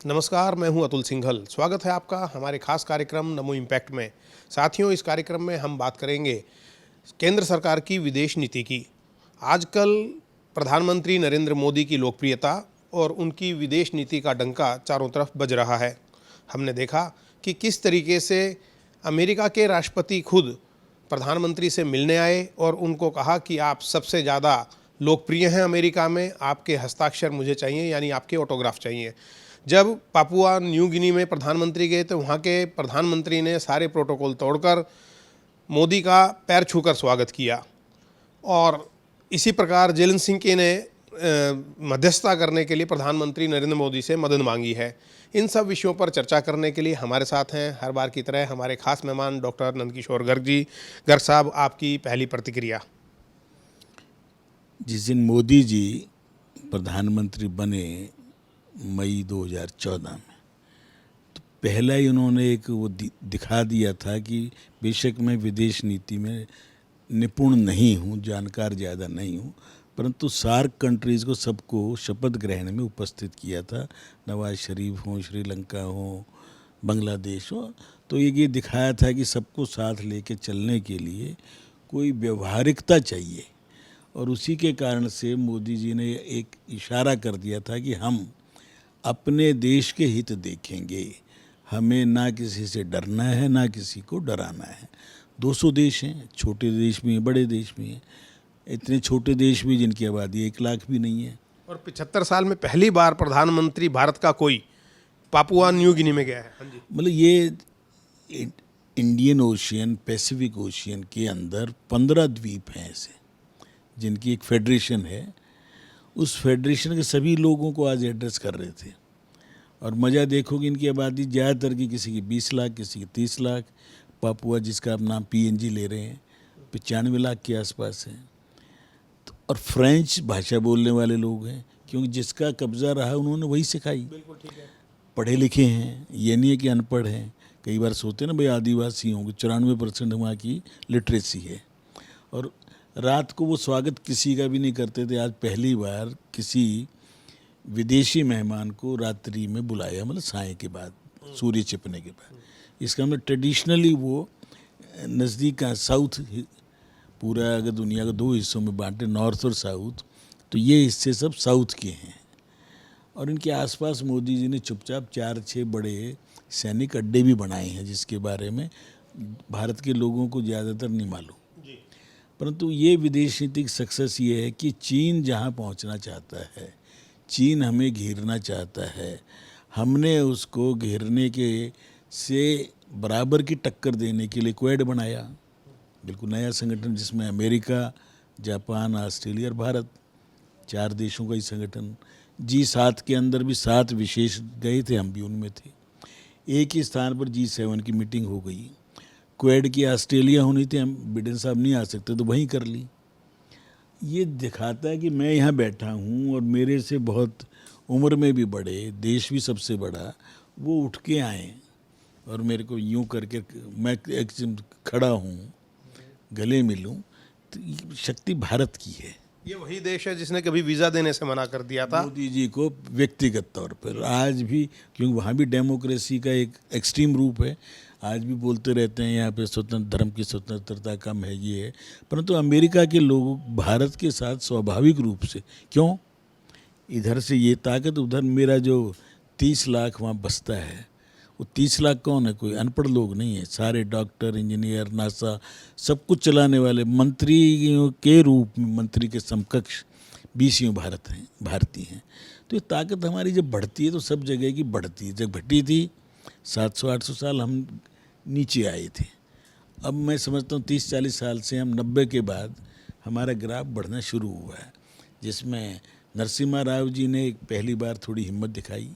नमस्कार, मैं हूं अतुल सिंघल। स्वागत है आपका हमारे खास कार्यक्रम नमो इम्पैक्ट में। साथियों, इस कार्यक्रम में हम बात करेंगे केंद्र सरकार की विदेश नीति की। आजकल प्रधानमंत्री नरेंद्र मोदी की लोकप्रियता और उनकी विदेश नीति का डंका चारों तरफ बज रहा है। हमने देखा कि किस तरीके से अमेरिका के राष्ट्रपति खुद प्रधानमंत्री से मिलने आए और उनको कहा कि आप सबसे ज़्यादा लोकप्रिय हैं अमेरिका में, आपके हस्ताक्षर मुझे चाहिए, यानी आपके ऑटोग्राफ चाहिए। जब पापुआ न्यू गिनी में प्रधानमंत्री गए तो वहाँ के प्रधानमंत्री ने सारे प्रोटोकॉल तोड़कर मोदी का पैर छूकर स्वागत किया। और इसी प्रकार जेलेंस्की ने मध्यस्थता करने के लिए प्रधानमंत्री नरेंद्र मोदी से मदद मांगी है। इन सब विषयों पर चर्चा करने के लिए हमारे साथ हैं हर बार की तरह हमारे खास मेहमान डॉक्टर नंदकिशोर गर्ग जी। गर्ग साहब, आपकी पहली प्रतिक्रिया। जिस दिन मोदी जी प्रधानमंत्री बने मई 2014 में, तो पहला ही उन्होंने एक वो दिखा दिया था कि बेशक मैं विदेश नीति में निपुण नहीं हूँ, जानकार ज़्यादा नहीं हूँ, परंतु सार्क कंट्रीज़ को सबको शपथ ग्रहण में उपस्थित किया था। नवाज शरीफ हो, श्रीलंका हो, बांग्लादेश हो, तो ये दिखाया था कि सबको साथ लेके चलने के लिए कोई व्यवहारिकता चाहिए। और उसी के कारण से मोदी जी ने एक इशारा कर दिया था कि हम अपने देश के हित देखेंगे, हमें ना किसी से डरना है ना किसी को डराना है। 200 देश हैं, छोटे देश भी हैं, बड़े देश भी हैं। इतने छोटे देश भी जिनकी आबादी 1 लाख भी नहीं है। और 75 साल में पहली बार प्रधानमंत्री भारत का कोई पापुआ न्यू गिनी में गया है। हाँ जी। मतलब ये इंडियन ओशियन, पैसिफिक ओशियन के अंदर 15 द्वीप हैं ऐसे जिनकी एक फेडरेशन है। उस फेडरेशन के सभी लोगों को आज एड्रेस कर रहे थे। और मज़ा देखो कि इनकी आबादी ज़्यादातर की किसी की 20 लाख, किसी की 30 लाख। पापुआ जिसका आप नाम PNG ले रहे हैं 95 लाख के आसपास है। तो और फ्रेंच भाषा बोलने वाले लोग हैं, क्योंकि जिसका कब्ज़ा रहा उन्होंने वही सिखाई। बिल्कुल ठीक है। पढ़े लिखे हैं, ये नहीं है कि अनपढ़ हैं। कई बार सोचते हैं ना भाई आदिवासी होंगे, 94% वहाँ की लिटरेसी है। और रात को वो स्वागत किसी का भी नहीं करते थे। आज पहली बार किसी विदेशी मेहमान को रात्रि में बुलाया, मतलब साय के बाद, सूर्य छिपने के बाद। इसका मतलब ट्रेडिशनली वो नज़दीक का साउथ, पूरा अगर दुनिया को 2 हिस्सों में बांटे, नॉर्थ और साउथ, तो ये हिस्से सब साउथ के हैं। और इनके आसपास मोदी जी ने चुपचाप 4-6 बड़े सैनिक अड्डे भी बनाए हैं, जिसके बारे में भारत के लोगों को ज़्यादातर नहीं मालूम। परंतु ये विदेश नीति की सक्सेस ये है कि चीन जहाँ पहुँचना चाहता है, चीन हमें घेरना चाहता है, हमने उसको घेरने के से बराबर की टक्कर देने के लिए क्वेड बनाया। बिल्कुल नया संगठन जिसमें अमेरिका, जापान, ऑस्ट्रेलिया और भारत, 4 देशों का ही संगठन। G7 के अंदर भी 7 विशेष गए थे, हम भी उनमें थे। एक ही स्थान पर G7 की मीटिंग हो गई। क्वेड की ऑस्ट्रेलिया होनी थी, हम बिडेन साहब नहीं आ सकते तो वहीं कर ली। ये दिखाता है कि मैं यहाँ बैठा हूँ और मेरे से बहुत उम्र में भी बड़े, देश भी सबसे बड़ा, वो उठ के आए और मेरे को यूँ करके मैं एक खड़ा हूँ, गले मिलूँ, तो ये शक्ति भारत की है। ये वही देश है जिसने कभी वीज़ा देने से मना कर दिया था मोदी जी को व्यक्तिगत तौर पर। आज भी, क्योंकि वहाँ भी डेमोक्रेसी का एक एक्सट्रीम रूप है, आज भी बोलते रहते हैं यहाँ पे स्वतंत्र, धर्म की स्वतंत्रता कम है, ये है। परंतु अमेरिका के लोग भारत के साथ स्वाभाविक रूप से, क्यों, इधर से ये ताकत, उधर मेरा जो 30 लाख वहाँ बसता है, वो 30 लाख कौन है, कोई अनपढ़ लोग नहीं है, सारे डॉक्टर, इंजीनियर, नासा, सब कुछ चलाने वाले मंत्रियों के रूप में, मंत्री के समकक्ष 20 भारतीय हैं। तो ये ताकत हमारी जब बढ़ती है तो सब जगह की बढ़ती है। जब घटी थी 700-800 साल हम नीचे आए थे। अब मैं समझता हूँ 30-40 साल से हम 90 के बाद हमारा ग्राफ बढ़ना शुरू हुआ है, जिसमें नरसिम्हा राव जी ने पहली बार थोड़ी हिम्मत दिखाई।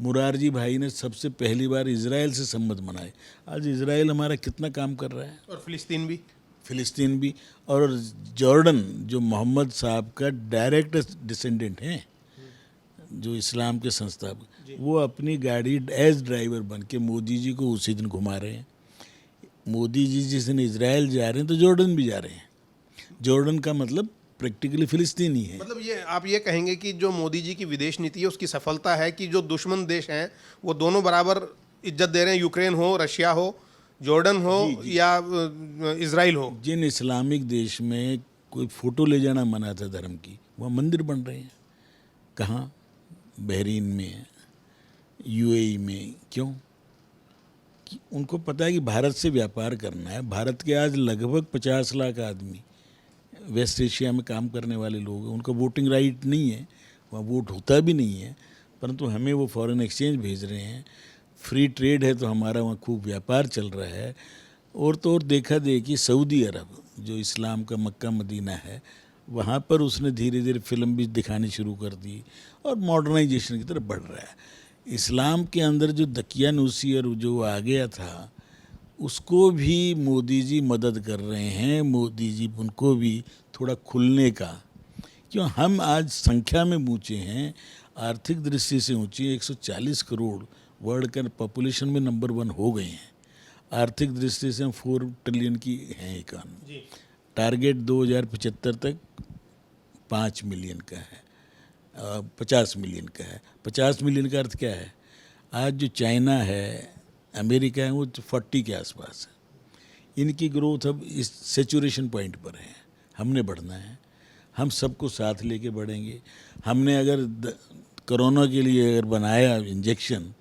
मुरारजी भाई ने सबसे पहली बार इजराइल से संबंध बनाए। आज इजराइल हमारा कितना काम कर रहा है, और फिलिस्तीन भी। और जॉर्डन, जो मोहम्मद साहब का डायरेक्ट डिसेंडेंट हैं, जो इस्लाम के संस्थापक, वो अपनी गाड़ी एज ड्राइवर बन के मोदी जी को उसी दिन घुमा रहे हैं। मोदी जी जिस दिन इजराइल जा रहे हैं तो जॉर्डन भी जा रहे हैं। जॉर्डन का मतलब प्रैक्टिकली फिलिस्तीनी है। मतलब ये आप ये कहेंगे कि जो मोदी जी की विदेश नीति है उसकी सफलता है कि जो दुश्मन देश हैं वो दोनों बराबर इज्जत दे रहे हैं, यूक्रेन हो, रशिया हो, जॉर्डन हो या इजराइल हो। जिन इस्लामिक देश में कोई फोटो ले जाना मना था धर्म की, वहाँ मंदिर बन रहे हैं। कहाँ? बहरीन में, यूएई में। क्यों? कि उनको पता है कि भारत से व्यापार करना है। भारत के आज लगभग 50 लाख आदमी वेस्ट एशिया में काम करने वाले लोग हैं। उनका वोटिंग राइट नहीं है, वहाँ वोट होता भी नहीं है, परंतु हमें वो फॉरेन एक्सचेंज भेज रहे हैं। फ्री ट्रेड है तो हमारा वहाँ खूब व्यापार चल रहा है। और तो और देखा देखी सऊदी अरब जो इस्लाम का मक्का मदीना है, वहाँ पर उसने धीरे धीरे फिल्म भी दिखानी शुरू कर दी और मॉडर्नाइजेशन की तरफ बढ़ रहा है। इस्लाम के अंदर जो दकियानूसी और जो आ गया था उसको भी मोदी जी मदद कर रहे हैं। मोदी जी उनको भी थोड़ा खुलने का, क्यों हम आज संख्या में ऊँचे हैं, आर्थिक दृष्टि से ऊँचे। 140 करोड़ वर्ल्ड का पॉपुलेशन में नंबर 1 हो गए हैं। आर्थिक दृष्टि से हम 4 ट्रिलियन की हैं इकॉनमी। टारगेट 2075 तक 5 मिलियन का है, 50 मिलियन का है। 50 मिलियन का अर्थ क्या है? आज जो चाइना है, अमेरिका है, वो 40 के आसपास है। इनकी ग्रोथ अब इस सेचुरेशन पॉइंट पर है। हमने बढ़ना है, हम सबको साथ लेके बढ़ेंगे। हमने अगर कोरोना के लिए अगर बनाया इंजेक्शन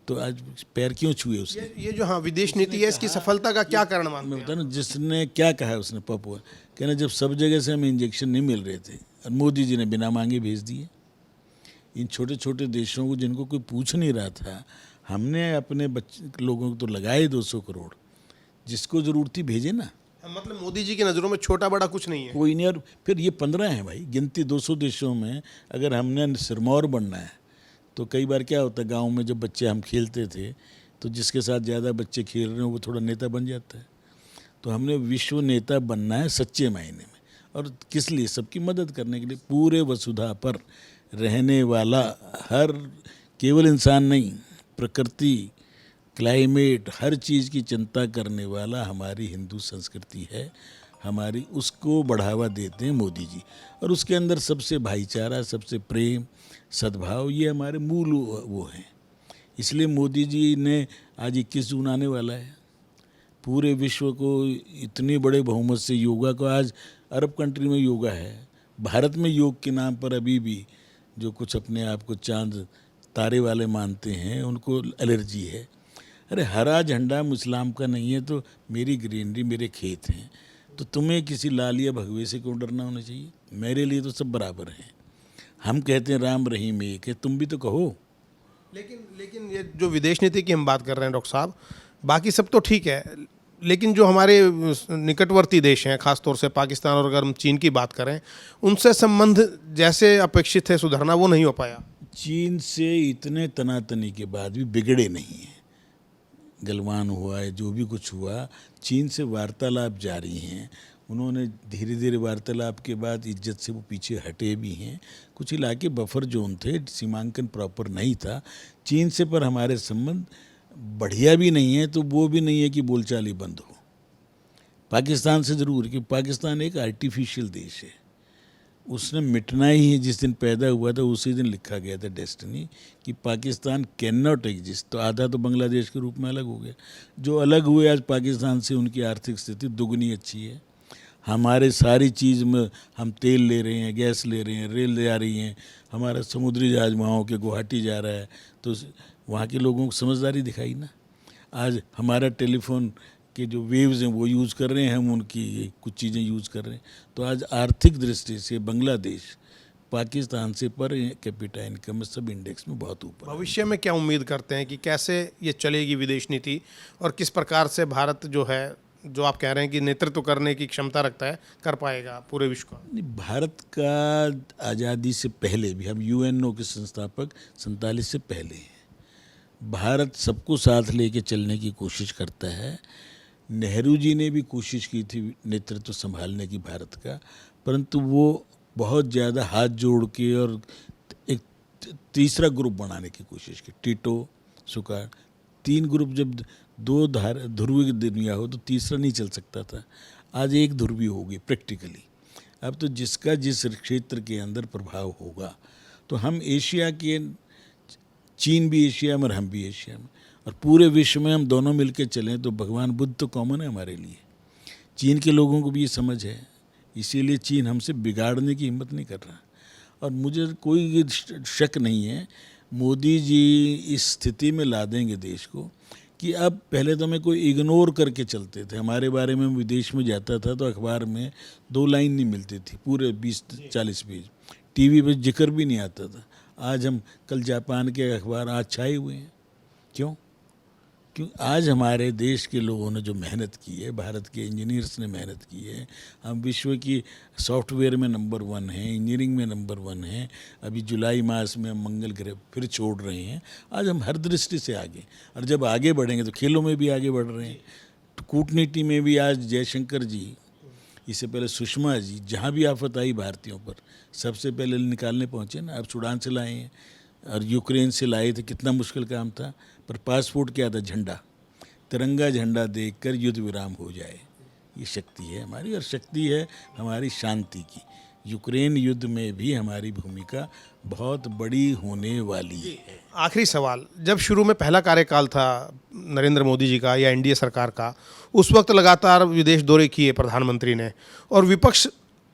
तो आज पैर क्यों छुए उसने? ये जो हाँ विदेश नीति है इसकी सफलता का क्या कारण मानते मैं हैं? बता ना, जिसने क्या कहा उसने, पप्पू कहना जब सब जगह से हमें इंजेक्शन नहीं मिल रहे थे और मोदी जी ने बिना मांगे भेज दिए। इन छोटे छोटे देशों को जिनको कोई पूछ नहीं रहा था, हमने अपने बच्चे लोगों को तो लगाए 200 करोड़, जिसको ज़रूरत थी भेजे ना। मतलब मोदी जी की नज़रों में छोटा बड़ा कुछ नहीं है। कोई नहीं। और फिर ये 15 हैं भाई, गिनती 200 देशों में। अगर हमने सिरमौर बनना है तो कई बार क्या होता है, गांव में जब बच्चे हम खेलते थे तो जिसके साथ ज़्यादा बच्चे खेल रहे हो वो थोड़ा नेता बन जाता है। तो हमने विश्व नेता बनना है सच्चे मायने में। और किस लिए? सबकी मदद करने के लिए। पूरे वसुधा पर रहने वाला हर, केवल इंसान नहीं, प्रकृति, क्लाइमेट, हर चीज़ की चिंता करने वाला हमारी हिंदू संस्कृति है। हमारी उसको बढ़ावा देते हैं मोदी जी। और उसके अंदर सबसे भाईचारा, सबसे प्रेम, सद्भाव, ये हमारे मूल वो हैं। इसलिए मोदी जी ने आज 21 जून आने वाला है, पूरे विश्व को इतने बड़े बहुमत से योगा को, आज अरब कंट्री में योगा है। भारत में योग के नाम पर अभी भी जो कुछ अपने आप को चांद तारे वाले मानते हैं उनको एलर्जी है। अरे हरा झंडा इस्लाम का नहीं है तो मेरी ग्रीनरी, मेरे खेत हैं, तो तुम्हें किसी लाल या भगवे से क्यों डरना होना चाहिए? मेरे लिए तो सब बराबर हैं। हम कहते हैं राम रहीम एक है, तुम भी तो कहो। लेकिन ये जो विदेश नीति की हम बात कर रहे हैं डॉक्टर साहब, बाकी सब तो ठीक है, लेकिन जो हमारे निकटवर्ती देश हैं, खासतौर से पाकिस्तान और अगर हम चीन की बात करें, उनसे संबंध जैसे अपेक्षित है सुधरना, वो नहीं हो पाया। चीन से इतने तनातनी के बाद भी बिगड़े नहीं हैं। गलवान हुआ है, जो भी कुछ हुआ, चीन से वार्तालाप जारी हैं। उन्होंने धीरे धीरे वार्तालाप के बाद इज्जत से वो पीछे हटे भी हैं। कुछ इलाके बफर जोन थे, सीमांकन प्रॉपर नहीं था चीन से, पर हमारे संबंध बढ़िया भी नहीं है तो वो भी नहीं है कि बोलचाल ही बंद हो। पाकिस्तान से ज़रूर, क्योंकि पाकिस्तान एक आर्टिफिशियल देश है, उसने मिटना ही है। जिस दिन पैदा हुआ था उसी दिन लिखा गया था डेस्टिनी कि पाकिस्तान कैन नॉट एग्जिस्ट। तो आधा तो बांग्लादेश के रूप में अलग हो गया। जो अलग हुए आज पाकिस्तान से, उनकी आर्थिक स्थिति दुगनी अच्छी है। हमारे सारी चीज़ में हम तेल ले रहे हैं, गैस ले रहे हैं, रेल जा रही हैं, हमारा समुद्री जहाज वहाँ होकर गुवाहाटी जा रहा है, तो वहाँ के लोगों को समझदारी दिखाई ना। आज हमारा टेलीफोन के जो वेव्स हैं वो यूज़ कर रहे हैं, हम उनकी कुछ चीज़ें यूज़ कर रहे हैं। तो आज आर्थिक दृष्टि से बांग्लादेश पाकिस्तान से पर कैपिटा इनकम में सब इंडेक्स में बहुत ऊपर। भविष्य में क्या उम्मीद करते हैं कि कैसे ये चलेगी विदेश नीति, और किस प्रकार से भारत जो है, जो आप कह रहे हैं कि नेतृत्व करने की क्षमता रखता है, कर पाएगा पूरे विश्व का? भारत का आज़ादी से पहले भी, हम यूएनओ के संस्थापक 47 से पहले हैं, भारत सबको साथ लेके चलने की कोशिश करता है। नेहरू जी ने भी कोशिश की थी नेतृत्व संभालने की भारत का, परंतु वो बहुत ज़्यादा हाथ जोड़ के और एक तीसरा ग्रुप बनाने की कोशिश की। टीटो, सुकार्ड, 3 ग्रुप, जब 2 ध्रुवीय दुनिया हो तो तीसरा नहीं चल सकता था। आज एक ध्रुवीय होगी प्रैक्टिकली। अब तो जिसका जिस क्षेत्र के अंदर प्रभाव होगा, तो हम एशिया के, चीन भी एशिया में और हम भी एशिया में, और पूरे विश्व में हम दोनों मिलकर चलें तो भगवान बुद्ध तो कॉमन है हमारे लिए। चीन के लोगों को भी ये समझ है, इसीलिए चीन हमसे बिगाड़ने की हिम्मत नहीं कर रहा। और मुझे कोई शक नहीं है मोदी जी इस स्थिति में ला देंगे देश को कि अब, पहले तो हमें कोई इग्नोर करके चलते थे, हमारे बारे में विदेश में जाता था तो अखबार में 2 लाइन नहीं मिलती थी, पूरे 20-40 पेज, टीवी पे जिक्र भी नहीं आता था। आज हम, कल जापान के अखबार आज छाए हुए हैं। क्यों? आज हमारे देश के लोगों ने जो मेहनत की है, भारत के इंजीनियर्स ने मेहनत की है, हम विश्व की सॉफ्टवेयर में नंबर 1 हैं, इंजीनियरिंग में नंबर 1 हैं। अभी जुलाई मास में हम मंगल ग्रह फिर छोड़ रहे हैं। आज हम हर दृष्टि से आगे, और जब आगे बढ़ेंगे तो खेलों में भी आगे बढ़ रहे हैं, कूटनीति में भी। आज जयशंकर जी, इससे पहले सुषमा जी, जहाँ भी आफत आई भारतीयों पर सबसे पहले निकालने पहुँचे ना। अब सूडान से लाए हैं और यूक्रेन से लाए थे, कितना मुश्किल काम था, पर पासपोर्ट क्या था? झंडा, तिरंगा झंडा देखकर युद्ध विराम हो जाए। ये शक्ति है हमारी, और शक्ति है हमारी शांति की। यूक्रेन युद्ध में भी हमारी भूमिका बहुत बड़ी होने वाली है। आखिरी सवाल, जब शुरू में पहला कार्यकाल था नरेंद्र मोदी जी का या एनडीए सरकार का, उस वक्त लगातार विदेश दौरे किए प्रधानमंत्री ने, और विपक्ष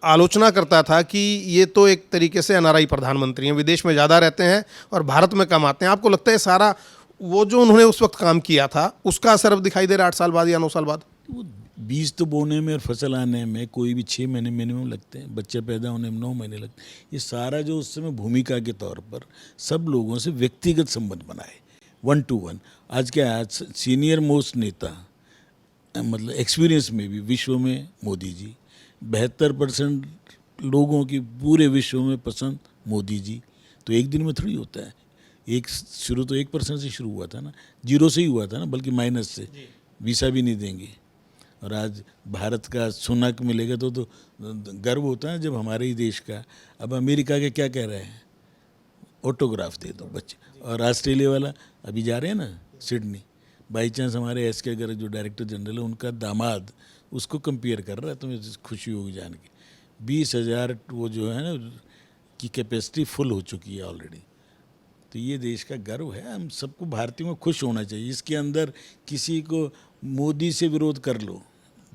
आलोचना करता था कि ये तो एक तरीके से एनआरआई प्रधानमंत्री हैं, विदेश में ज़्यादा रहते हैं और भारत में कम आते हैं। आपको लगता है सारा वो जो उन्होंने उस वक्त काम किया था उसका असर अब दिखाई दे रहा है 8 साल बाद या 9 साल बाद? वो बीज तो बोने में और फसल आने में कोई भी 6 महीने मिनिमम लगते हैं, बच्चे पैदा होने में 9 महीने लगते हैं। ये सारा जो उस समय भूमिका के तौर पर सब लोगों से व्यक्तिगत संबंध बनाए, 1 to 1। आज क्या है, आज सीनियर मोस्ट नेता, मतलब एक्सपीरियंस में भी विश्व में मोदी जी, 72% लोगों की पूरे विश्व में पसंद मोदी जी। तो एक दिन में थोड़ी होता है, एक शुरू तो 1% से शुरू हुआ था ना, 0 से ही हुआ था ना, बल्कि माइनस से, वीसा भी नहीं देंगे। और आज भारत का सुनक मिलेगा तो गर्व होता है जब हमारे ही देश का। अब अमेरिका के क्या कह रहे हैं? ऑटोग्राफ दे दो बच्चे। और ऑस्ट्रेलिया वाला अभी जा रहे हैं ना सिडनी, बाई चांस हमारे एस के गर्ग जो डायरेक्टर जनरल है उनका दामाद उसको कंपेयर कर रहा है, तो मुझे खुशी होगी जान के। 20,000 वो जो है ना की कैपेसिटी फुल हो चुकी है ऑलरेडी। तो ये देश का गर्व है, हम सबको भारतीयों को खुश होना चाहिए। इसके अंदर किसी को मोदी से विरोध कर लो,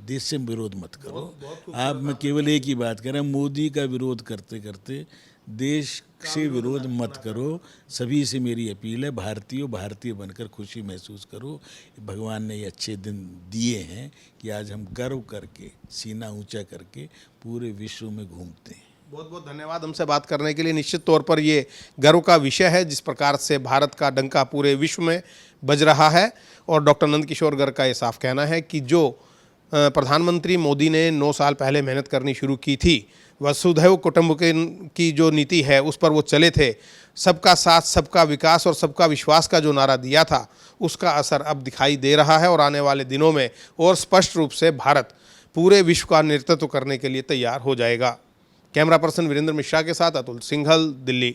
देश से विरोध मत करो। आप, मैं केवल एक ही बात कर रहा हूँ, मोदी का विरोध करते करते देश से विरोध मत करो। सभी से मेरी अपील है, भारतीय बनकर खुशी महसूस करो। भगवान ने ये अच्छे दिन दिए हैं कि आज हम गर्व करके, सीना ऊंचा करके पूरे विश्व में घूमते हैं। बहुत बहुत धन्यवाद हमसे बात करने के लिए। निश्चित तौर पर ये गर्व का विषय है जिस प्रकार से भारत का डंका पूरे विश्व में बज रहा है। और डॉक्टर नंदकिशोर गर्ग का ये साफ कहना है कि जो प्रधानमंत्री मोदी ने 9 साल पहले मेहनत करनी शुरू की थी, वसुधैव कुटुंबकम की जो नीति है उस पर वो चले थे, सबका साथ, सबका विकास और सबका विश्वास का जो नारा दिया था उसका असर अब दिखाई दे रहा है। और आने वाले दिनों में और स्पष्ट रूप से भारत पूरे विश्व का नेतृत्व करने के लिए तैयार हो जाएगा। कैमरा पर्सन वीरेंद्र मिश्रा के साथ अतुल सिंघल, दिल्ली।